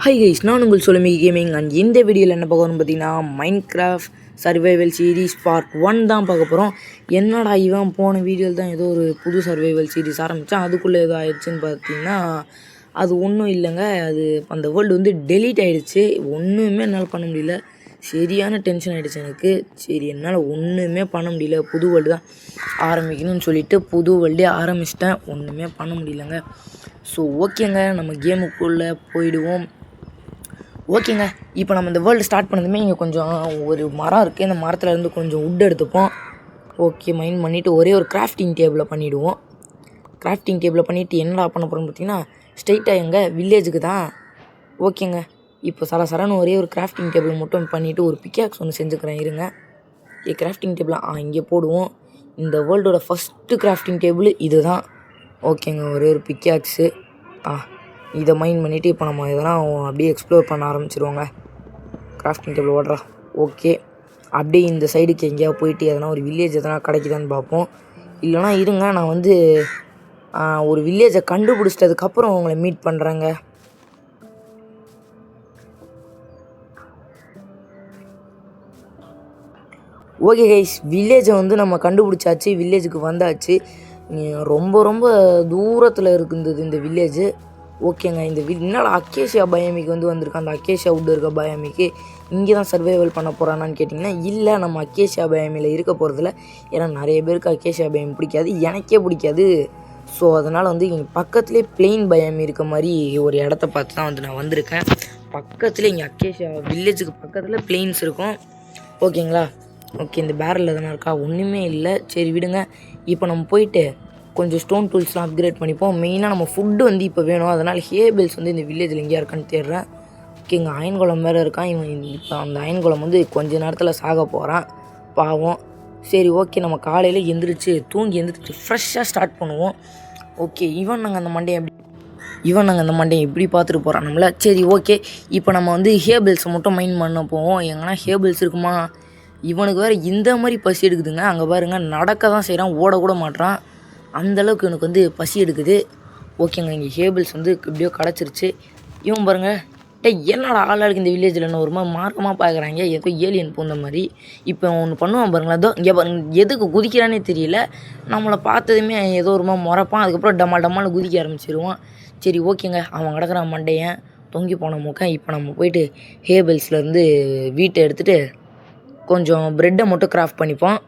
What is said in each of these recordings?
Hi guys, நான் உங்கள் சொல்லுமி gaming. And இந்த வீடியோவில் என்ன பார்க்க போகிறோம் பார்த்தீங்கன்னா, மைன்கிராஃப்ட் சர்வைவல் சீரீஸ் பார்ட் 1 தான் பார்க்க போகிறோம். என்னடா இவன் போன வீடியோவில் தான் ஏதோ ஒரு புது சர்வைவல் சீரீஸ் ஆரம்பித்தான், அதுக்குள்ளே ஏதோ ஆயிடுச்சுன்னு பார்த்தீங்கன்னா அது ஒன்றும் இல்லைங்க. அது அந்த வேர்ல்டு வந்து டெலீட் ஆகிடுச்சு. ஒன்றுமே என்னால் பண்ண முடியல. சரியான டென்ஷன் ஆகிடுச்சு எனக்கு. சரி, என்னால் ஒன்றுமே பண்ண முடியல. புது வேர்ல்டு தான் ஆரம்பிக்கணும்னு சொல்லிவிட்டு புது வேர்ல்டே ஆரம்பிச்சிட்டேன். ஒன்றுமே பண்ண முடியலங்க. ஸோ ஓகேங்க, நம்ம கேமுக்குள்ளே போயிடுவோம். ஓகேங்க, இப்போ நம்ம இந்த வேர்ல்டு ஸ்டார்ட் பண்ணதுமே இங்கே கொஞ்சம் ஒரு மரம் இருக்குது. இந்த மரத்துலேருந்து கொஞ்சம் உட் எடுத்துப்போம். ஓகே, மைண்ட் பண்ணிவிட்டு ஒரே ஒரு கிராஃப்டிங் டேபிளை பண்ணிவிடுவோம். கிராஃப்டிங் டேபிளை பண்ணிவிட்டு என்னடா பண்ண போகிறோம்னு பார்த்தீங்கன்னா, ஸ்ட்ரைட்டாக எங்கள் வில்லேஜுக்கு தான். ஓகேங்க, இப்போ சரசரன்னு ஒரே ஒரு கிராஃப்டிங் டேபிள் மட்டும் பண்ணிவிட்டு ஒரு பிக்காக்ஸ் ஒன்று செஞ்சுக்கிறேன். இருங்க, கிராஃப்டிங் டேபிளை இங்கே போடுவோம். இந்த வேர்ல்டோட ஃபஸ்ட்டு கிராஃப்டிங் டேபிள் இது தான். ஓகேங்க, ஒரே ஒரு பிக்காக்ஸு. இதை மைண்ட் பண்ணிவிட்டு இப்போ நம்ம இதெல்லாம் அப்படியே எக்ஸ்ப்ளோர் பண்ண ஆரம்பிச்சிருவோங்க. கிராஃப்டிங் டேபிள் ஓடுறா. ஓகே, அப்படியே இந்த சைடுக்கு எங்கேயா போயிட்டு எதனா ஒரு வில்லேஜ் எதனா கிடைக்குதான்னு பார்ப்போம். இல்லைனா இருங்க, நான் வந்து ஒரு வில்லேஜை கண்டுபிடிச்சிட்டதுக்கப்புறம் உங்களை மீட் பண்ணுறேங்க. ஓகே கைஸ், வில்லேஜை வந்து நம்ம கண்டுபிடிச்சாச்சு. வில்லேஜுக்கு வந்தாச்சு. ரொம்ப ரொம்ப தூரத்தில் இருக்குது இந்த வில்லேஜு. ஓகேங்க, இந்த என்னடா அக்கேஷியா பயாமிக்கு வந்திருக்கேன். அந்த அக்கேஷியா உட் இருக்க பயாமிக்கு இங்கே தான் சர்வைவல் பண்ண போகிறானான்னு கேட்டிங்கன்னா, இல்லை, நம்ம அக்கேஷியா பயாமியில் இருக்க போகிறதில்ல. ஏன்னா நிறைய பேருக்கு அக்கேஷியா பயம் பிடிக்காது, எனக்கே பிடிக்காது. ஸோ அதனால் வந்து இங்கே பக்கத்துலேயே பிளெயின் பயாமி இருக்க மாதிரி ஒரு இடத்த பார்த்து தான் வந்து நான் வந்திருக்கேன். பக்கத்தில் இங்கே அக்கேஷியா வில்லேஜுக்கு பக்கத்தில் பிளெயின்ஸ் இருக்கும். ஓகேங்களா? ஓகே, இந்த பேரல் எதனா இருக்கா? ஒன்றுமே இல்லை. சரி விடுங்க, இப்போ நம்ம போயிட்டு கொஞ்சம் ஸ்டோன் டூல்ஸ்லாம் அப்கிரேட் பண்ணிப்போம். மெயினாக நம்ம ஃபுட்டு வந்து இப்போ வேணும். அதனால் ஹேபிள்ஸ் வந்து இந்த வில்லேஜில் எங்கேயா இருக்கான்னு தேடுறேன். ஓகே, இங்கே அயன்குளம் வேறு இருக்கான். இவன் இப்போ அந்த அயன்குளம் வந்து கொஞ்ச நேரத்தில் சாக போகிறான், பாவம். சரி ஓகே, நம்ம காலையில் எந்திரிச்சு எந்திரிச்சு ஃப்ரெஷ்ஷாக ஸ்டார்ட் பண்ணுவோம். ஓகே, இவன் நாங்கள் அந்த மண்டையை எப்படி பார்த்துட்டு போகிறான் நம்மள. சரி ஓகே, இப்போ நம்ம வந்து ஹேபிள்ஸை மட்டும் மைண்ட் பண்ண போவோம். எங்கன்னா ஹேபிள்ஸ் இருக்குமா? இவனுக்கு வேறு இந்த மாதிரி பசி எடுக்குதுங்க. அங்கே பாருங்கள், நடக்க தான் செய்கிறான், ஓடக்கூட மாட்டான். அந்தளவுக்கு எனக்கு வந்து பசி எடுக்குது. ஓகேங்க, இங்கே ஹேபிள்ஸ் வந்து எப்படியோ கிடச்சிருச்சு. இவன் பாருங்கள், என்னடா ஆளாளுக்கு இந்த வில்லேஜில் என்ன ஒரு மாதிரி மார்க்கமாக பார்க்குறாங்க, ஏதோ ஏலியன் போந்த மாதிரி. இப்போ ஒன்று பண்ணுவான் பாருங்களா, அதோ இங்கே பாருங்க, எதுக்கு குதிக்கிறானே தெரியல. நம்மளை பார்த்ததுமே ஏதோ ஒரு மாதிரி முறைப்பான். அதுக்கப்புறம் டம்மால்னு குதிக்க ஆரம்பிச்சிடுவான். சரி ஓகேங்க, அவன் கிடக்குறான் மண்டையன், தொங்கி போன மூக்கன். இப்போ நம்ம போயிட்டு ஹேபிள்ஸ்லேருந்து வீட்டை எடுத்துகிட்டு கொஞ்சம் ப்ரெட்டை மட்டும் கிராஃப்ட் பண்ணிப்போம்.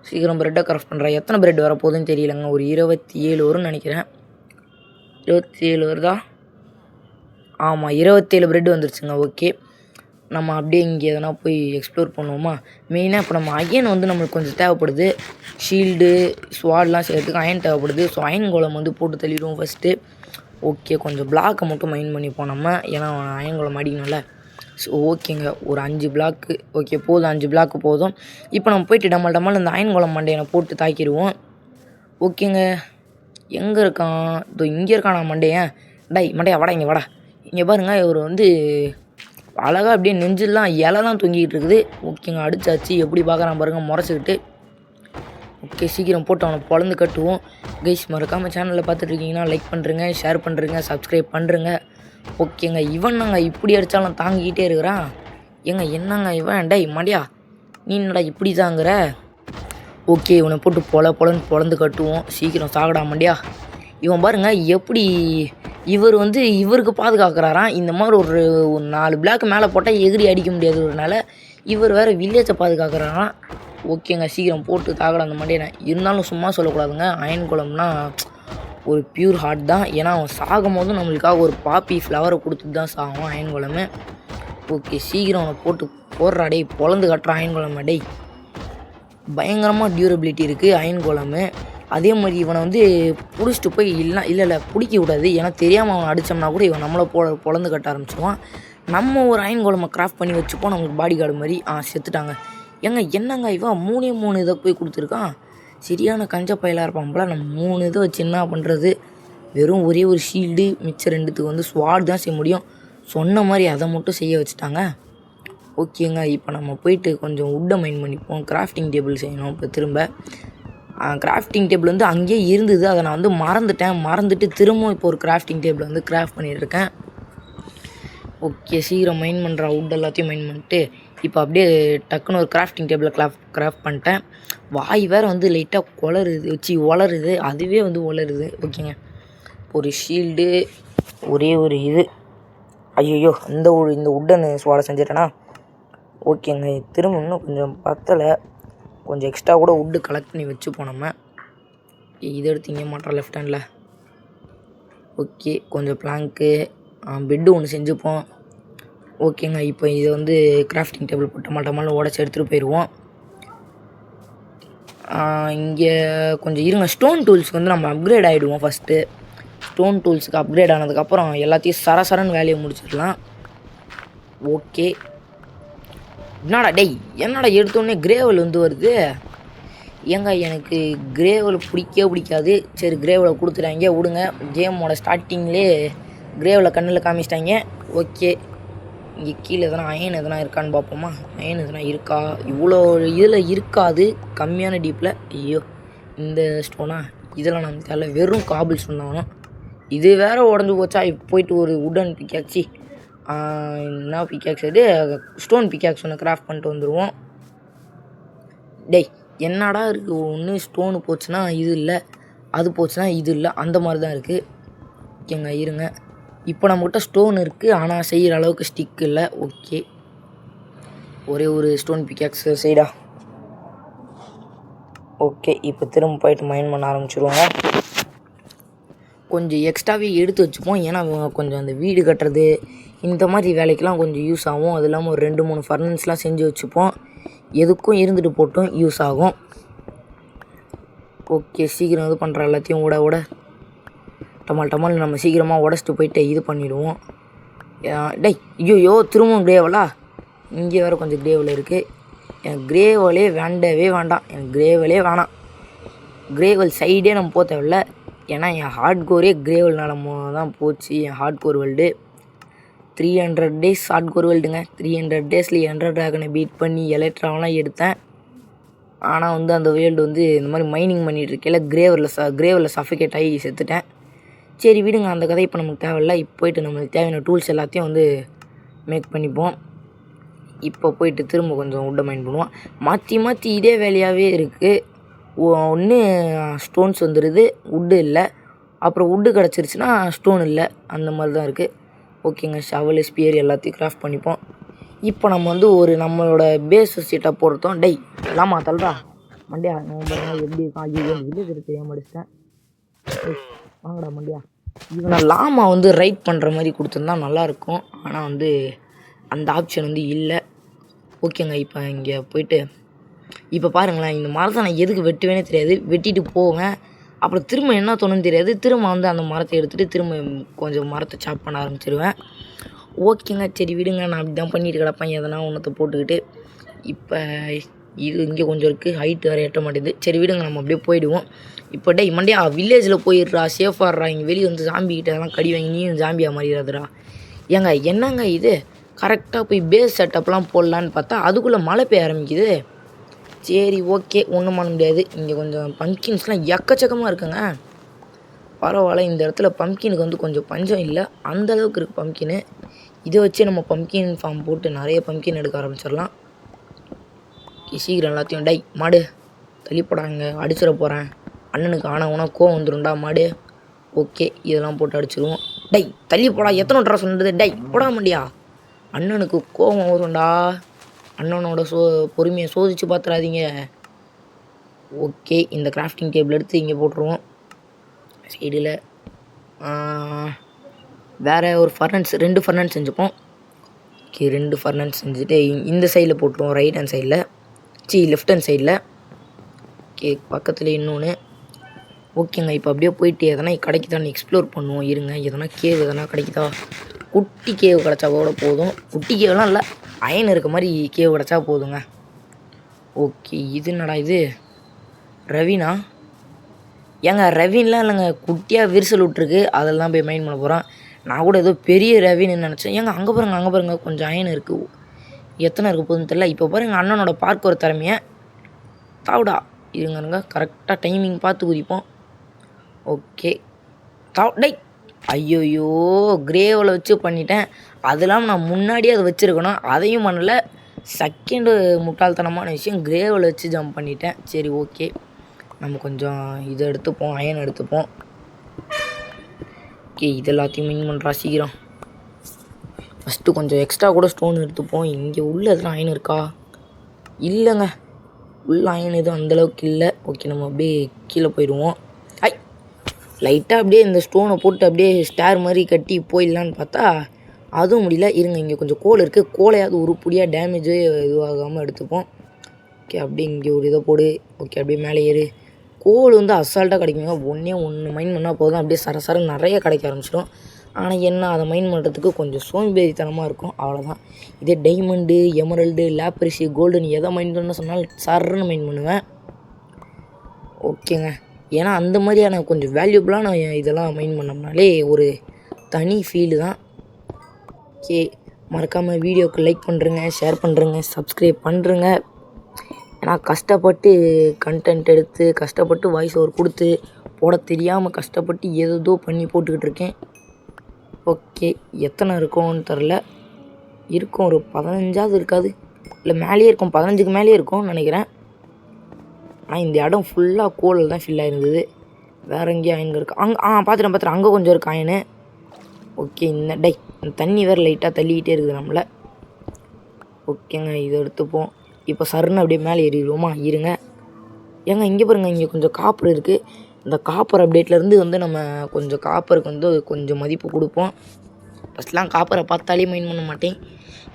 சீக்கிரம் ப்ரெட்டை கிராஃப்ட் பண்ணுறேன். எத்தனை ப்ரெட் வரப்போகுதுன்னு தெரியலங்க. ஒரு 27 வரும்னு நினைக்கிறேன். 27 வருதா? ஆமாம், 27 ப்ரெட் வந்துருச்சுங்க. ஓகே, நம்ம அப்படியே இங்கே எதனா போய் எக்ஸ்ப்ளோர் பண்ணுவோமா? மெயினாக இப்போ நம்ம அயன் வந்து நம்மளுக்கு கொஞ்சம் தேவைப்படுது. ஷீல்டு ஸ்வாட்லாம் செய்கிறதுக்கு அயன் தேவைப்படுது. ஸோ அயன் கோலம் வந்து போட்டு தள்ளிடுவோம் ஃபஸ்ட்டு. ஓகே, கொஞ்சம் பிளாக்கை மட்டும் மைண்ட் பண்ணிப்போம் நம்ம, ஏன்னா அயன் கோலம் அடிக்கணும்ல. ஸோ ஓகேங்க, ஒரு 5 பிளாக்கு ஓகே போதும், 5 பிளாக்கு போதும். இப்போ நம்ம போயிட்டு டம்மல் இந்த அயன்குளம் மண்டையை போட்டு தாக்கிடுவோம். ஓகேங்க, எங்கே இருக்கான்? இதோ இங்கே இருக்கான் நான் மண்டையன். மண்டையா வாடா, இங்கே வாடா. இங்கே பாருங்கள், இவர் வந்து அழகாக அப்படியே நெஞ்செல்லாம் இலைலாம் தொங்கிக்கிட்டு இருக்குது. ஓகேங்க, அடிச்சாச்சு. எப்படி பார்க்குறான் பாருங்கள், முறைச்சிக்கிட்டு. ஓகே, சீக்கிரம் போட்டு அவனை பொழந்து கட்டுவோம். கைஸ், மறக்காமல் சேனலில் பார்த்துட்ருக்கீங்கன்னா லைக் பண்ணுறேங்க, ஷேர் பண்ணுறேங்க, சப்ஸ்கிரைப் பண்ணுறேங்க. ஓகேங்க, இவன் நாங்கள் இப்படி அடித்தாலும் தாங்கிக்கிட்டே இருக்கிறான். என்னங்க இவன்? மண்டியா, நீ என்னடா இப்படி தாங்குற? ஓகே, இவனை போட்டு பொலன்னு பொழந்து கட்டுவோம். சீக்கிரம் சாகடா மண்டியா. இவன் பாருங்க எப்படி இவர் வந்து இவருக்கு பாதுகாக்கிறாராம். இந்த மாதிரி ஒரு 4 பிளாக் மேலே போட்டால் எகிரி அடிக்க முடியாதுனால இவர் வேறு வில்லேஜை பாதுகாக்கிறாராம். ஓகேங்க, சீக்கிரம் போட்டு தாகடா அந்த மண்டியை. இருந்தாலும் சும்மா சொல்லக்கூடாதுங்க, அயன் குளம்னா ஒரு பியூர் ஹார்ட் தான். ஏன்னா அவன் சாகும் போது நம்மளுக்காக ஒரு பாப்பி ஃப்ளவரை கொடுத்துட்டு தான் சாகும் அயன் குளமே. ஓகே, சீக்கிரம் அவனை போட்டு போடுறா பொழந்து கட்டுறான் அயன் குளமே. பயங்கரமாக டியூரபிலிட்டி இருக்குது அயன் குளமே. அதே மாதிரி இவனை வந்து பிடிச்சிட்டு போய் இல்லை பிடிக்க விடாது. ஏன்னா தெரியாமல் அவனை அடித்தோம்னா கூட இவன் நம்மளை பொழந்து கட்ட ஆரம்பிச்சிடுவான். நம்ம ஒரு அயன் குளமை கிராஃப்ட் பண்ணி வச்சுப்போம், நம்மளுக்கு பாடி கார்டு மாதிரி. செத்துட்டாங்க. என்னங்க இவன் 3 இதை போய் கொடுத்துருக்கான். சரியான கஞ்ச பயிலாக இருப்பான் போல். நம்ம 3 இதை வச்சு என்ன பண்ணுறது? வெறும் ஒரே ஒரு ஷீல்டு, மிச்சம் 2த்துக்கு வந்து ஸ்வாட் தான் செய்ய முடியும். சொன்ன மாதிரி அதை மட்டும் செய்ய வச்சுட்டாங்க. ஓகேங்க, இப்போ நம்ம போயிட்டு கொஞ்சம் உட்டை மைண்ட் பண்ணிப்போம். கிராஃப்டிங் டேபிள் செய்யணும். இப்போ திரும்ப கிராஃப்டிங் டேபிள் வந்து அங்கேயே இருந்தது, அதை நான் வந்து மறந்துட்டு திரும்பவும் இப்போ ஒரு கிராஃப்டிங் டேபிள் வந்து கிராஃப்ட் பண்ணிகிட்ருக்கேன். ஓகே, சீக்கிரம் மைண்ட் பண்ணுற வுட் எல்லாத்தையும் மைண்ட் பண்ணிட்டு இப்போ அப்படியே டக்குன்னு ஒரு கிராஃப்டிங் டேபிளில் கிராஃப்ட் பண்ணிட்டேன். வாய் வேறு வந்து லைட்டாக வளருது, அதுவே வந்து வளருது. ஓகேங்க, ஒரு ஷீல்டு, ஒரே ஒரு இது. ஐயோ, இந்த வுட்டனை சுவாட செஞ்சிட்டேனா? ஓகேங்க, திரும்ப இன்னும் கொஞ்சம் பத்தலை, கொஞ்சம் எக்ஸ்ட்ரா கூட வுட்டு கலெக்ட் பண்ணி வச்சுப்போம் நம்ம. இதை எடுத்து இங்கே மாட்டோம் லெஃப்ட் ஹேண்டில். ஓகே, கொஞ்சம் பிளாங்க்கு, பெட்டு ஒன்று செஞ்சுப்போம். ஓகேங்க, இப்போ இதை வந்து கிராஃப்டிங் டேபிள் போட்டு மாட்டோமாலும் உடச்சி எடுத்துகிட்டு போயிடுவோம். இங்கே கொஞ்சம் இருங்க, ஸ்டோன் டூல்ஸுக்கு வந்து நம்ம அப்கிரேட் ஆகிடுவோம். ஃபஸ்ட்டு ஸ்டோன் டூல்ஸுக்கு அப்கிரேட் ஆனதுக்கப்புறம் எல்லாத்தையும் சரசரன்னு வேலையை முடிச்சிடலாம். ஓகே, என்னடா எடுத்தோடனே கிரேவல் வந்து வருது. ஏங்க எனக்கு கிரேவல் பிடிக்காது. சரி, கிரேவலை கொடுத்துட்டாங்க, விடுங்க. கேமோட ஸ்டார்டிங்லேயே கிரேவலை கண்ணில் காமிச்சிட்டாங்க. ஓகே, இங்கே கீழே எதனா அயன் எதனா இருக்கான்னு பார்ப்போமா? அயன் எதனா இருக்கா? இவ்வளோ இதில் இருக்காது, கம்மியான டீப்பில். ஐயோ, இந்த ஸ்டோனா? இதெல்லாம் நமக்கு தேவை, வெறும் காபிள் ஸ்டோன் தான். இது வேறு உடஞ்சி போச்சா? போயிட்டு ஒரு உடன் பிக்காக்ஸி, என்ன பிக்காக்ஸ் அது, ஸ்டோன் பிக்காக்ஸ் ஒன்று கிராஃப்ட் பண்ணிட்டு வந்துடுவோம். என்னடா இருக்குது, ஒன்று ஸ்டோனு போச்சுன்னா இது இல்லை, அது போச்சுன்னா இது இல்லை, அந்த மாதிரி தான் இருக்குது. ஓகேங்க, இருங்க. இப்போ நம்மக்கிட்ட ஸ்டோன் இருக்குது, ஆனால் செய்கிற அளவுக்கு ஸ்டிக் இல்லை. ஓகே, ஒரே ஒரு ஸ்டோன் பிக்காக்ஸ் செய்டா. ஓகே, இப்போ திரும்ப போயிட்டு மைண்ட் பண்ண ஆரம்பிச்சிடுவாங்க. கொஞ்சம் எக்ஸ்ட்ராவே எடுத்து வச்சுப்போம், ஏன்னா கொஞ்சம் அந்த வீடு கட்டுறது இந்த மாதிரி வேலைக்கெலாம் கொஞ்சம் யூஸ் ஆகும். அது இல்லாமல் ஒரு 2-3 ஃபர்னன்ஸ்லாம் செஞ்சு வச்சுப்போம், எதுக்கும் இருந்துட்டு போட்டும் யூஸ் ஆகும். ஓகே, சீக்கிரம் இது பண்ணுற எல்லாத்தையும் விட டமால் நம்ம சீக்கிரமாக உடச்சிட்டு போயிட்டு இது பண்ணிவிடுவோம். ஐயோ, திரும்பவும் கிரேவலா? இங்கே வேறு கொஞ்சம் கிரேவல் இருக்குது. எனக்கு கிரேவலே வேண்டாம், எனக்கு கிரேவலே வேணாம். கிரேவல் சைடே நம்ம போக தேவையில்ல, ஏன்னா என் ஹார்ட் கோரே கிரேவல்னால தான் போச்சு. என் hard core world 300 days hard core வேர்ல்டுங்க. 300 daysல 100 ட்ராகனை பீட் பண்ணி எலக்ட்ராவெலாம் எடுத்தேன். ஆனால் வந்து அந்த வேர்ல்டு வந்து இந்த மாதிரி மைனிங் பண்ணிகிட்டு இருக்கையில் கிரேவலில் சஃபிகேட் ஆகி செத்துட்டேன். சரி விடுங்க, அந்த கதை இப்போ நமக்கு தேவையில்லை. இப்போ போய்ட்டு நம்மளுக்கு தேவையான டூல்ஸ் எல்லாத்தையும் வந்து மேக் பண்ணிப்போம். இப்போ போயிட்டு திரும்ப கொஞ்சம் வுட்டை மைண்ட் பண்ணுவோம். மாற்றி இதே வேலையாகவே இருக்குது. ஒன்று ஸ்டோன்ஸ் வந்துடுது, வுட்டு இல்லை. அப்புறம் வுட்டு கிடச்சிருச்சுன்னா ஸ்டோன் இல்லை, அந்த மாதிரி தான் இருக்குது. ஓகேங்க, ஷவல், ஸ்பியர் எல்லாத்தையும் கிராஃப்ட் பண்ணிப்போம். இப்போ நம்ம வந்து ஒரு நம்மளோட பேஸ் செட்டப் போடுறோம். எல்லாமா தள்ளுறா மண்டியா, எப்படி இருக்கான்? ஐயோ, வில்லேஜ் தெரியாமல் அடிச்சிட்டேன். வாங்கடா மண்டியா. இவனை லாமா வந்து ரைட் பண்ணுற மாதிரி கொடுத்துருந்தா நல்லாயிருக்கும், ஆனால் வந்து அந்த ஆப்ஷன் வந்து இல்லை. ஓகேங்க, இப்போ இங்கே போயிட்டு இப்போ பாருங்களேன், இந்த மரத்தை நான் எதுக்கு வெட்டுவேனே தெரியாது. வெட்டிட்டு போவேன், அப்புறம் திரும்ப என்ன தோணுன்னு தெரியாது. திரும்ப வந்து அந்த மரத்தை எடுத்துகிட்டு திரும்ப கொஞ்சம் மரத்தை சாப் பண்ண ஆரம்பிச்சிருவேன். ஓகேங்க, சரி விடுங்க, நான் அப்படி தான் பண்ணிட்டு கிடப்பேன், எதனா ஒன்றத்தை போட்டுக்கிட்டு. இப்போ இது இங்கே கொஞ்சம் இருக்குது, ஹைட் வேறு எட்ட மாட்டேங்குது. சரி விடுங்க, நம்ம அப்படியே போயிடுவோம். இப்போ மண்டியா வில்லேஜில் போயிடுறா, சேஃபாடுறா. இங்கே வெளியே வந்து ஜாம்பிக்கிட்ட அதெல்லாம் கடி வாங்கி நீயும் ஜாம்பியாக மாறிடாதுடா. ஏங்க என்னங்க இது, கரெக்டாக போய் பேஸ் செட்டப்லாம் போடலான்னு பார்த்தா அதுக்குள்ளே மழை பெய்ய ஆரம்பிக்குது. சரி ஓகே, ஒன்றும் பண்ண முடியாது. இங்கே கொஞ்சம் பம்ப்கின்ஸ்லாம் எக்கச்சக்கமாக இருக்குங்க. பரவாயில்ல, இந்த இடத்துல பம்ப்கினுக்கு வந்து கொஞ்சம் பஞ்சம் இல்லை, அந்தளவுக்கு இருக்குது பம்ப்கின்னு. இதை வச்சு நம்ம பம்ப்கின் ஃபார்ம் போட்டு நிறைய பம்ப்கின் எடுக்க ஆரம்பிச்சிடலாம். சீக்கிரம் எல்லாத்தையும் மாடு தள்ளிப்படாங்க, அடிச்சிட போகிறேன். அண்ணனுக்கு ஆனால் கோவம் வந்துடும்டா மாடு. ஓகே, இதெல்லாம் போட்டு அடிச்சிடுவோம். தள்ளி போடா, எத்தனை ட்ரா சொன்னது? போடா மாட்டியா, அண்ணனுக்கு கோவம் வரும்டா. அண்ணனோட பொறுமையை சோதித்து பார்த்துடாதீங்க. ஓகே, இந்த கிராஃப்டிங் டேபிள் எடுத்து இங்கே போட்டுருவோம். சைடில் வேறு ஒரு ஃபர்னன்ஸ், 2 ஃபர்னன்ஸ் செஞ்சுப்போம். ஓகே, 2 ஃபர்னன்ஸ் செஞ்சுட்டு இந்த சைடில் போட்டுருவோம், ரைட் ஹேண்ட் சைடில், லெஃப்ட் ஹேண்ட் சைடில். ஓகே, பக்கத்தில் இன்னொன்று. ஓகேங்க, இப்போ அப்படியே போயிட்டு எதனா கிடைக்குதான்னு எக்ஸ்ப்ளோர் பண்ணுவோம். இருங்க, எதனா கேவ் எதனா கிடைக்குதா? குட்டி கேவ் கிடச்சா கூட போதும். குட்டி கேவ்லாம் இல்லை, அயன் இருக்க மாதிரி கேவ் கிடச்சா போதுங்க. ஓகே, இது என்னடா இது, ரவினா? ஏங்க ரவின்லாம் இல்லைங்க, குட்டியாக விரிசல் விட்ருக்கு, அதெல்லாம் போய் மைண்ட் பண்ண போகிறோம். நான் கூட ஏதோ பெரிய ரவின்னு நினச்சேன். ஏங்க அங்கே பாருங்கள் கொஞ்சம் அயன் இருக்குது. எத்தனை இருக்க போகுதுன்னு தெரியல. இப்போ பாருங்கள் அண்ணனோட பார்க்க ஒரு திறமையை தாவுடா. இருங்க கரெக்டாக டைமிங் பார்த்து குதிப்போம். ஓகே, ஐயோயோ கிரேவில் வச்சு பண்ணிட்டேன். அதெல்லாம் நான் முன்னாடியே அதை வச்சுருக்கணும், அதையும் பண்ணலை. செகண்டு முட்டாள்தனமான விஷயம், கிரேவில் வச்சு ஜம்ப் பண்ணிட்டேன். சரி ஓகே, நம்ம கொஞ்சம் இதை எடுத்துப்போம், அயன் எடுத்துப்போம். ஓகே, இது எல்லாத்தையும் மீன் பண்ணுறா சீக்கிரம். ஃபஸ்ட்டு கொஞ்சம் எக்ஸ்ட்ரா கூட ஸ்டோன் எடுத்துப்போம். இங்கே உள்ள எதுவும் அயன் இருக்கா? இல்லைங்க, உள்ள அயன் எதுவும் அந்தளவுக்கு இல்லை. ஓகே, நம்ம அப்படியே கீழே போயிடுவோம். லைட்டாக அப்படியே இந்த ஸ்டோனை போட்டு அப்படியே ஸ்டார் மாதிரி கட்டி போயிடலான்னு பார்த்தா அதுவும் முடியல. இருங்க, இங்கே கொஞ்சம் கோல் இருக்குது, கோலையாவது உருப்படியாக டேமேஜு இதுவாகாமல் எடுத்துப்போம். ஓகே, அப்படியே இங்கே ஒரு இதை போடு. ஓகே, அப்படியே மேலே ஏறு. கோல் வந்து அசால்ட்டாக கிடைக்குங்க. ஒன்று மைண்ட் பண்ணால் போதும், அப்படியே சர நிறைய கிடைக்க ஆரம்பிச்சிடும். ஆனால் என்ன, அதை மைண்ட் பண்ணுறதுக்கு கொஞ்சம் சோம்பேறித்தனமாக இருக்கும், அவ்வளோதான். இதே டைமண்டு, எமரல்டு, லேப்ரிஷி, கோல்டுன்னு எதை மைண்ட் பண்ண சொன்னாலும் சரன்னு மைண்ட் பண்ணுவேன். ஓகேங்க, ஏன்னா அந்த மாதிரியான கொஞ்சம் வேல்யூபிளான இதெல்லாம் மைண்ட் பண்ணோம்னாலே ஒரு தனி ஃபீலு தான். ஓகே, மறக்காமல் வீடியோவுக்கு லைக் பண்ணுறேங்க, ஷேர் பண்ணுறேங்க, சப்ஸ்கிரைப் பண்ணுறேங்க. ஏன்னா கஷ்டப்பட்டு கண்டென்ட் எடுத்து, கஷ்டப்பட்டு வாய்ஸ் ஓவர் கொடுத்து, போட தெரியாமல் கஷ்டப்பட்டு ஏதோ பண்ணி போட்டுக்கிட்டு இருக்கேன். ஓகே, எத்தனை இருக்கும்னு தெரில, இருக்கும் ஒரு 15ஆவது இருக்காது, இல்லை மேலேயே இருக்கும், 15க்கு மேலேயே இருக்கும்னு நினைக்கிறேன். ஆனால் இந்த இடம் ஃபுல்லாக கோலில் தான் ஃபில் ஆகிருந்தது. வேறு எங்கேயும் அயன் இருக்குது? பார்த்துட்டேன், அங்கே கொஞ்சம் இருக்குது அயனு. ஓகே, இந்த தண்ணி வேறு லைட்டாக தள்ளிக்கிட்டே இருக்குது நம்மளை. ஓகேங்க, இதை எடுத்துப்போம். இப்போ சருன்னு அப்படியே மேலே ஏறிடுவோமா? இருங்க, ஏங்க இங்கே பாருங்கள், இங்கே கொஞ்சம் காப்பர் இருக்குது. இந்த காப்பர் அப்டேட்லேருந்து வந்து நம்ம கொஞ்சம் காப்பருக்கு வந்து கொஞ்சம் மதிப்பு கொடுப்போம். ஃபஸ்ட்லாம் காப்பரை பார்த்தாலே மைண்ட் பண்ண மாட்டேன்,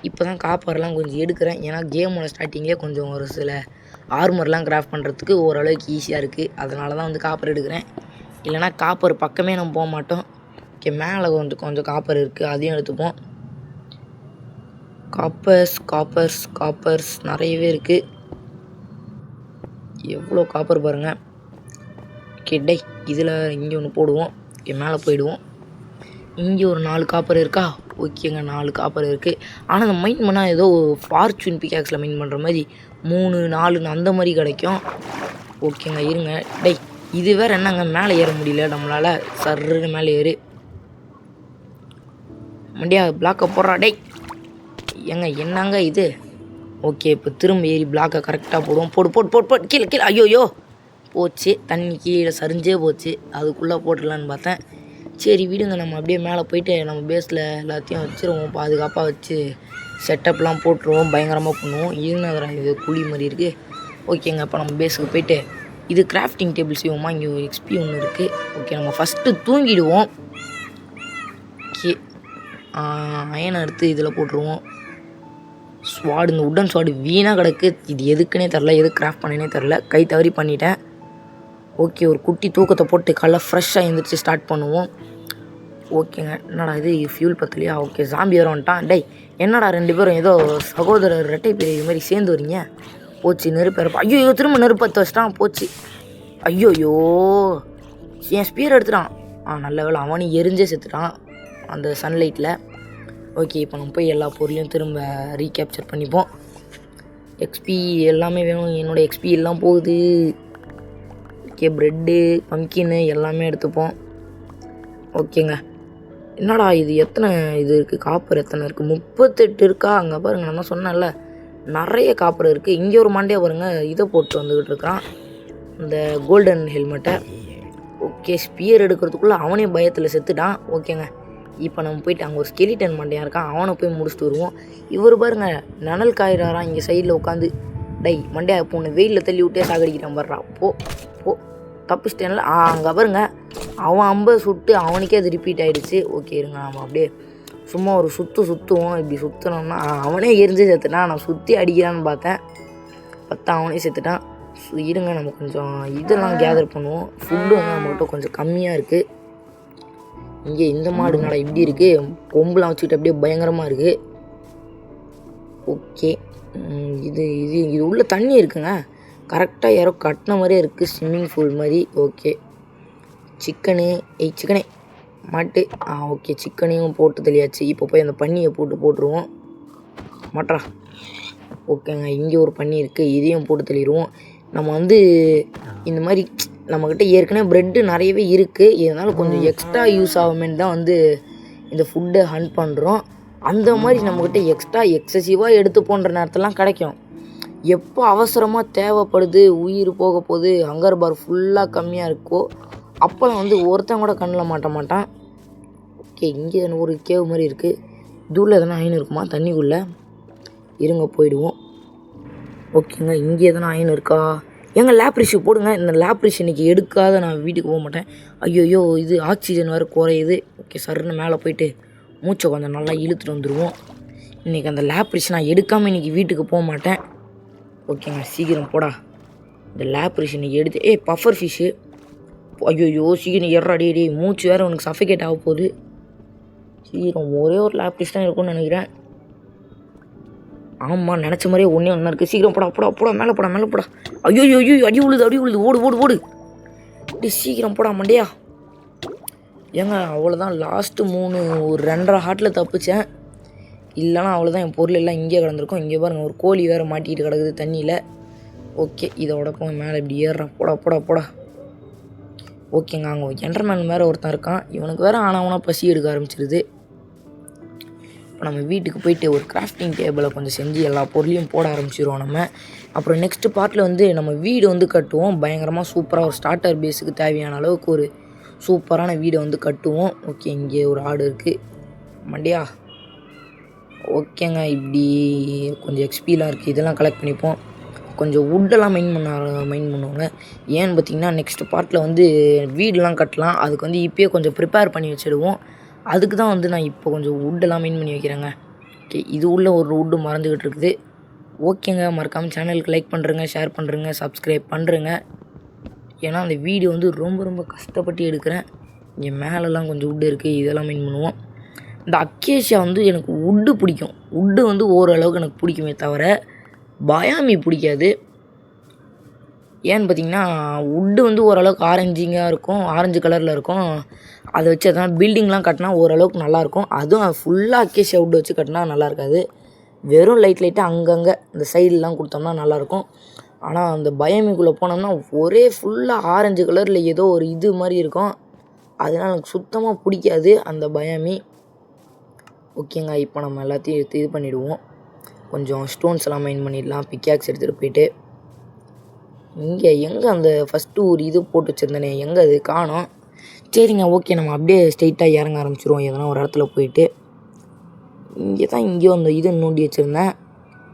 இப்போ தான் காப்பர்லாம் கொஞ்சம் எடுக்கிறேன். ஏன்னா கேமோட ஸ்டார்டிங்கே கொஞ்சம் ஒரு சில ஆர்மர்லாம் கிராஃப்ட் பண்ணுறதுக்கு ஓரளவுக்கு ஈஸியாக இருக்குது, அதனால தான் வந்து காப்பர் எடுக்கிறேன். இல்லைனா காப்பர் பக்கமே நம்ம போக மாட்டோம். ஓகே, மேலே கொஞ்சம் காப்பர் இருக்குது, அதையும் எடுத்துப்போம். காப்பர்ஸ் நிறையவே இருக்குது. எவ்வளோ காப்பர் பாருங்கள். ஓகே, இதில் இங்கே ஒன்று போடுவோம். ஓகே, மேலே போயிடுவோம். இங்கே ஒரு 4 காப்பர் இருக்கா? ஓகேங்க, 4 காப்பர் இருக்குது. ஆனால் அந்த மைண்ட் பண்ணால் ஏதோ ஃபார்ச்சூன் பிகாக்ஸில் மைண்ட் பண்ணுற மாதிரி 3, 4 அந்த மாதிரி கிடைக்கும். ஓகேங்க, இருங்க. இது வேறு என்னங்க, மேலே ஏற முடியல நம்மளால். சர்ன்னு மேலே ஏறு மண்டியா, பிளாக்கை போடுறா. ஏங்க என்னங்க இது? ஓகே, இப்போ திரும்ப ஏறி பிளாக்கை கரெக்டாக போடுவோம். போடு கீழே. ஐயோயோ போச்சு, தண்ணி கீழே சரிஞ்சே போச்சு. அதுக்குள்ளே போட்டுடலான்னு பார்த்தேன். சரி விடுங்க, நம்ம அப்படியே மேலே போயிட்டு நம்ம பேஸில் எல்லாத்தையும் வச்சுருவோம், பாதுகாப்பாக வச்சு செட்டப்லாம் போட்டுருவோம், பயங்கரமாக பண்ணுவோம். இருநகரம் இது குழி மாதிரி இருக்குது. ஓகேங்க, அப்போ நம்ம பேஸுக்கு போயிட்டு இது கிராஃப்டிங் டேபிள் செய்வோமா? இங்கே ஒரு எக்ஸ்பி ஒன்று இருக்குது. ஓகே, நம்ம ஃபஸ்ட்டு தூங்கிடுவோம். ஓகே, அயனை எடுத்து இதில் போட்டுருவோம். ஸ்வாடு, இந்த உட்டன் ஸ்வாடு வீணாக கிடக்கு, இது எதுக்குன்னே தெரில, எதுக்கு கிராஃப்ட் பண்ணனே தெரில, கை தவறி பண்ணிட்டேன். ஓகே, ஒரு குட்டி தூக்கத்தை போட்டு காலைல ஃப்ரெஷ்ஷாக எழுந்திரிச்சு ஸ்டார்ட் பண்ணுவோம். ஓகேங்க, என்னடா இது ஃபியூல் பத்தலையா? ஓகே, ஜாம்பி வர வந்துட்டான். என்னடா 2 பேரும் ஏதோ சகோதரர் ரெட்டை பிரிவு இது மாதிரி சேர்ந்து வரீங்க? போச்சு, நெருப்பு. ஐயோ, திரும்ப நெருப்பு பற்ற வச்சிட்டான். போச்சு, ஐயோயோ, என் ஸ்பியர் எடுத்துட்டான். நல்ல வேலை, அவனையும் எரிஞ்சே செத்துட்டான் அந்த சன்லைட்டில். ஓகே, இப்போ நம்ம போய் எல்லா பொருளையும் திரும்ப ரீகேப்சர் பண்ணிப்போம். எக்ஸ்பி எல்லாமே வேணும், என்னோடய எக்ஸ்பி எல்லாம் போகுது. ஓகே, ப்ரெட்டு, பம்கின்னு எல்லாமே எடுத்துப்போம். ஓகேங்க, என்னடா இது எத்தனை இது இருக்குது? காப்பர் எத்தனை இருக்குது? 38 இருக்கா? அங்கே பாருங்கள், நான் தான் சொன்னேன்ல நிறைய காப்பர் இருக்குது. இங்கே ஒரு மண்டையை பாருங்கள், இதை போட்டு வந்துக்கிட்டு இருக்கிறான், இந்த கோல்டன் ஹெல்மெட்டை. ஓகே, ஸ்பியர் எடுக்கிறதுக்குள்ளே அவனே பயத்தில் செத்துட்டான். ஓகேங்க, இப்போ நம்ம போயிட்டு அங்கே ஒரு ஸ்கெலிட்டன் மண்டையாக இருக்கான், அவனை போய் முடிச்சுட்டு வருவோம். இவர் பாருங்கள், நனல் காயிறாரான் இங்கே சைடில் உட்காந்து. மண்டையா இப்போ ஒன்று வெயிலில் தள்ளி விட்டே சாகடிக்கிறான் பாடுறா. போ தப்பிச்சிட்டேன்ல. அங்கே பாருங்க, அவன் அம்பை சுட்டு அவனுக்கே அது ரிப்பீட் ஆகிடுச்சு. ஓகே, இருங்க, நம்ம அப்படியே சும்மா ஒரு சுற்றுவோம். இப்படி சுற்றினோம்னா அவனே எரிஞ்சு செத்துட்டான். நான் சுற்றி அடிக்கிறான்னு பார்த்தேன், அவனே செத்துட்டான். இருங்க, நம்ம கொஞ்சம் இதெல்லாம் கேதர் பண்ணுவோம். ஃபுட்டு வந்து நம்மகிட்ட கொஞ்சம் கம்மியாக இருக்குது. இங்கே இந்த மாடு நடை இப்படி இருக்குது, கொம்புலாம் வச்சுக்கிட்டு அப்படியே பயங்கரமாக இருக்குது. ஓகே, இது இது இது உள்ள தண்ணி இருக்குங்க, கரெக்டாக யாரோ கட்டின மாதிரியே இருக்குது, ஸ்விம்மிங் பூல் மாதிரி. ஓகே, சிக்கனே மாட்டு. ஓகே, சிக்கனையும் போட்டு தெளியாச்சு. இப்போ போய் அந்த பன்னியை போட்டுருவோம். மாட்டா. ஓகேங்க, இங்கே ஒரு பன்னி இருக்குது, இதையும் போட்டு தெளிடுவோம். நம்ம வந்து இந்த மாதிரி நம்மக்கிட்ட ஏற்கனவே ப்ரெட்டு நிறையவே இருக்குது, இதனால் கொஞ்சம் எக்ஸ்ட்ரா யூஸ் ஆகுமேன்னு தான் வந்து இந்த ஃபுட்டை ஹண்ட் பண்ணுறோம். அந்த மாதிரி நம்மக்கிட்ட எக்ஸ்ட்ரா எக்ஸசிவாக எடுத்து போன்ற நேரத்துலாம் கிடைக்கும். எப்போ அவசரமாக தேவைப்படுது, உயிர் போக போகுது, ஹங்கர் பார் ஃபுல்லாக கம்மியாக இருக்கோ அப்போலாம் வந்து ஒருத்தன் கூட கண்ணில் மாட்டான். ஓகே, இங்கே ஒரு கேவ் மாதிரி இருக்குது. தூரில் எதனா அயன் இருக்குமா தண்ணிக்குள்ளே? இருங்க போயிடுவோம். ஓகேங்க, இங்கே எதனா அயன் இருக்கா? எங்கள் லேப்ரிஷு போடுங்க. இந்த லேப்ரிஷ் இன்றைக்கி எடுக்காத நான் வீட்டுக்கு போக மாட்டேன். ஐயோ இது ஆக்சிஜன் வேறு குறையுது. ஓகே, சருன்னு மேலே போயிட்டு மூச்சை கொஞ்சம் நல்லா இழுத்துட்டு வந்துடுவோம். இன்றைக்கி அந்த லேப்ரிஷ் நான் எடுக்காமல் இன்றைக்கி வீட்டுக்கு போக மாட்டேன். ஓகேங்க, சீக்கிரம் போடா. இந்த லேப்ரிஷ் இன்றைக்கி எடுத்து பஃபர் ஃபிஷ்ஷு. ஐயோ சீக்கிரம் ஏறாடி, மூச்சு வேறு உனக்கு சஃபிகேட் ஆக போகுது. சீக்கிரம் ஒரே ஒரு லேப்ரிஷ் தான் இருக்கும்னு நினைக்கிறேன். ஆமாம், நினச்ச மாதிரியே ஒன்றா இருக்குது. சீக்கிரம் போடா மேலே போடா. ஐயோ அடி உழுது. ஓடு சீக்கிரம் போடா மண்டையா. ஏங்க அவ்வளோதான், லாஸ்ட்டு 3 ஒரு 2.5 ஹார்ட்டில் தப்பிச்சேன். இல்லைனா அவ்வளோதான், என் பொருள் எல்லாம் இங்கே கிடந்திருக்கும். இங்கே பாருங்கள், ஒரு கோழி வேறு மாட்டிக்கிட்டு கிடக்குது தண்ணியில். ஓகே, இதோட போய் மேலே இப்படி ஏறுறான். போடா. ஓகேங்க, அங்கே என்டர்மேன் வேறு ஒருத்தன் இருக்கான். இவனுக்கு வேறு ஆனவனா பசி எடுக்க ஆரம்பிச்சிருது. இப்போ நம்ம வீட்டுக்கு போயிட்டு ஒரு கிராஃப்டிங் டேபிளை கொஞ்சம் செஞ்சு எல்லா பொருளையும் போட ஆரம்பிச்சிடுவோம் நம்ம. அப்புறம் நெக்ஸ்ட்டு பார்ட்டில் வந்து நம்ம வீடு வந்து கட்டுவோம். பயங்கரமாக சூப்பராக ஒரு ஸ்டார்டர் பேஸுக்கு தேவையான அளவுக்கு ஒரு சூப்பரான வீடை வந்து கட்டுவோம். ஓகே, இங்கே ஒரு ஆடு இருக்குது மண்டியா. ஓகேங்க, இப்படி கொஞ்சம் எக்ஸ்பீலாம் இருக்குது, இதெல்லாம் கலெக்ட் பண்ணிப்போம். கொஞ்சம் வுட்டெல்லாம் மைண்ட் பண்ணுவாங்க. ஏன்னு பார்த்திங்கன்னா நெக்ஸ்ட் பார்ட்டில் வந்து வீடெலாம் கட்டலாம். அதுக்கு வந்து இப்போயே கொஞ்சம் ப்ரிப்பேர் பண்ணி வச்சுடுவோம். அதுக்கு தான் வந்து நான் இப்போ கொஞ்சம் வுட்டெல்லாம் மைண்ட் பண்ணி வைக்கிறேங்க. ஓகே, இது உள்ள ஒரு வுட்டு மறந்துக்கிட்டு இருக்குது. ஓகேங்க, மறக்காமல் சேனலுக்கு லைக் பண்ணுறேங்க, ஷேர் பண்ணுறேங்க, சப்ஸ்கிரைப் பண்ணுறேங்க. ஏன்னா அந்த வீடியோ வந்து ரொம்ப கஷ்டப்பட்டு எடுக்கிறேன். இங்கே மேலெல்லாம் கொஞ்சம் வுட்டு இருக்குது, இதெல்லாம் மைண்ட் பண்ணுவோம். இந்த அக்கேஷியா வந்து எனக்கு வுட்டு பிடிக்கும். வுட்டு வந்து ஓரளவுக்கு எனக்கு பிடிக்குமே தவிர பயாமி பிடிக்காது. ஏன்னு பார்த்திங்கன்னா வுட்டு வந்து ஓரளவுக்கு ஆரஞ்சு கலரில் இருக்கும். அதை வச்சு எதனா பில்டிங்லாம் கட்டினா ஓரளவுக்கு நல்லாயிருக்கும். அதுவும் ஃபுல்லாக அக்கேஷியா வுட்டு வச்சு கட்டினா நல்லா இருக்காது. வெறும் லைட்டாக அங்கங்கே இந்த சைடெலாம் கொடுத்தோம்னா நல்லாயிருக்கும். ஆனால் அந்த பயாமிக்குள்ளே போனோம்னா ஒரே ஃபுல்லாக ஆரஞ்சு கலரில் ஏதோ ஒரு இது மாதிரி இருக்கும். அதனால் எனக்கு சுத்தமாக பிடிக்காது அந்த பயாமி. ஓகேங்க, இப்போ நம்ம எல்லாத்தையும் இது பண்ணிவிடுவோம். கொஞ்சம் ஸ்டோன்ஸ் எல்லாம் மைண்ட் பண்ணிடலாம். பிக்காக்ஸ் எடுத்துகிட்டு போயிட்டு எங்கே அந்த ஃபஸ்ட்டு ஒரு இது போட்டு வச்சுருந்தேனே, எங்கே அது காணோம். சரிங்க, ஓகே, நம்ம அப்படியே ஸ்ட்ரெயிட்டாக இறங்க ஆரம்பிச்சிருவோம். எதனா ஒரு இடத்துல போயிட்டு இங்கே அந்த இது நோண்டி வச்சுருந்தேன்.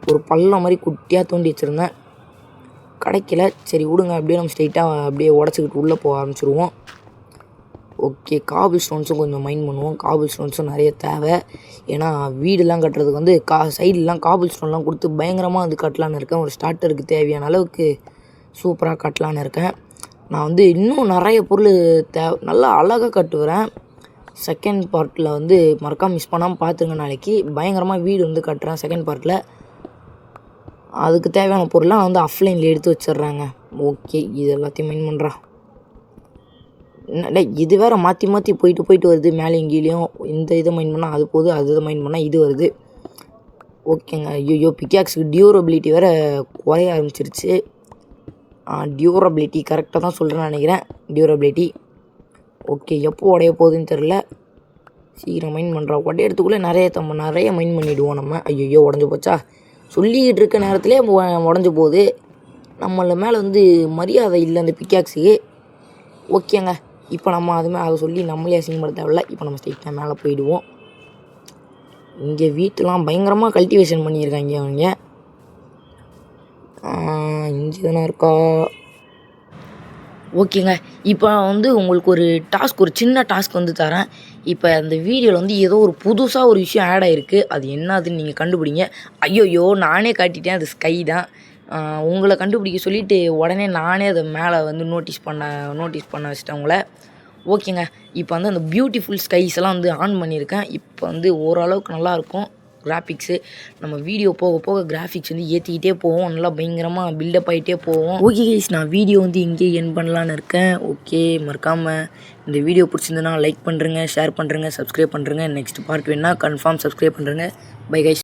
ஒரு பள்ளம் மாதிரி குட்டியாக தோண்டி வச்சுருந்தேன், கிடைக்கல. சரி விடுங்க, அப்படியே நம்ம ஸ்ட்ரெயிட்டாக அப்படியே உடச்சிக்கிட்டு உள்ளே போக ஆரம்பிச்சிருவோம். ஓகே, காபிள் ஸ்டோன்ஸும் கொஞ்சம் மைண்ட் பண்ணுவோம். காபிள் ஸ்டோன்ஸும் நிறைய தேவை. ஏன்னா வீடெல்லாம் கட்டுறதுக்கு வந்து சைடெலாம் காபிள் ஸ்டோன்லாம் கொடுத்து பயங்கரமாக வந்து கட்டலான்னு இருக்கேன். ஒரு ஸ்டார்டருக்கு தேவையான அளவுக்கு சூப்பராக கட்டலான்னு இருக்கேன். நான் வந்து இன்னும் நிறைய பொருள் நல்லா அழகாக கட்டுவேன். செகண்ட் பார்ட்டில் வந்து மறக்காமல் மிஸ் பண்ணாமல் பார்த்துருங்க. நாளைக்கு பயங்கரமாக வீடு வந்து கட்டுறேன் செகண்ட் பார்ட்டில். அதுக்கு தேவையான பொருள்லாம் வந்து ஆஃப்லைனில் எடுத்து வச்சிட்றாங்க. ஓகே, இது எல்லாத்தையும் மைண்ட் பண்ணுறேன். இது வேறு மாற்றி போயிட்டு வருது. மேலே இங்கேயும் இந்த இதை மைண்ட் பண்ணால் அது போகுது, அது இதை மைண்ட் பண்ணால் இது வருது. ஓகேங்க, ஐயோ பிக்காக்ஸுக்கு டியூரபிலிட்டி வேறு குறைய ஆரம்பிச்சிருச்சு. டியூரபிலிட்டி கரெக்டாக தான் சொல்கிறேன்னு நினைக்கிறேன். டியூரபிலிட்டி ஓகே, எப்போ உடைய போகுதுன்னு தெரில. சீக்கிரம் மைண்ட் பண்ணுறோம். உடையிறதுக்குள்ளே நிறைய மைண்ட் பண்ணிவிடுவோம் நம்ம. ஐயோ உடஞ்சி போச்சா, சொல்லிக்கிட்டு இருக்க நேரத்துலேயே உடஞ்சி போகுது. நம்மள மேலே வந்து மரியாதை இல்லை அந்த பிக்காக்ஸுக்கு. ஓகேங்க, இப்போ நம்ம அதை சொல்லி நம்மளே அசிங்கப்பட தேவையில்ல. இப்போ நம்ம ஸ்ட்ரெயிட்டாக மேலே போயிடுவோம். இங்கே வீட்டெலாம் பயங்கரமாக கல்டிவேஷன் பண்ணியிருக்காங்க அவங்க. இங்கே தானே இருக்கா. ஓகேங்க, இப்போ வந்து உங்களுக்கு ஒரு சின்ன டாஸ்க் வந்து தரேன். இப்போ அந்த வீடியோவில் வந்து ஏதோ ஒரு புதுசாக ஒரு விஷயம் ஆட் ஆகிருக்கு. அது என்னதுன்னு நீங்கள் கண்டுபிடிங்க. ஐயோ நானே காட்டிட்டேன், அது ஸ்கை தான். உங்களை கண்டுபிடிக்க சொல்லிவிட்டு உடனே நானே அதை மேலே வந்து நோட்டீஸ் பண்ண வச்சிட்டேன் உங்களை. ஓகேங்க, இப்போ வந்து அந்த பியூட்டிஃபுல் ஸ்கைஸ் எல்லாம் வந்து ஆன் பண்ணியிருக்கேன். இப்போ வந்து ஓரளவுக்கு நல்லாயிருக்கும் கிராஃபிக்ஸு. நம்ம வீடியோ போக போக கிராஃபிக்ஸ் வந்து ஏற்றிக்கிட்டே போவோம், நல்லா பயங்கரமாக பில்டப் ஆகிட்டே போவோம். ஓகே கைஸ், நான் வீடியோ வந்து இங்கே என் பண்ணலான்னு இருக்கேன். ஓகே, மறக்காமல் இந்த வீடியோ பிடிச்சிருந்ததுன்னா லைக் பண்ணுறேங்க, ஷேர் பண்ணுறேங்க, சப்ஸ்கிரைப் பண்ணுறேங்க. நெக்ஸ்ட் பார்ட் வேணால் கன்ஃபார்ம் சப்ஸ்கிரைப் பண்ணுறேங்க. Bye guys.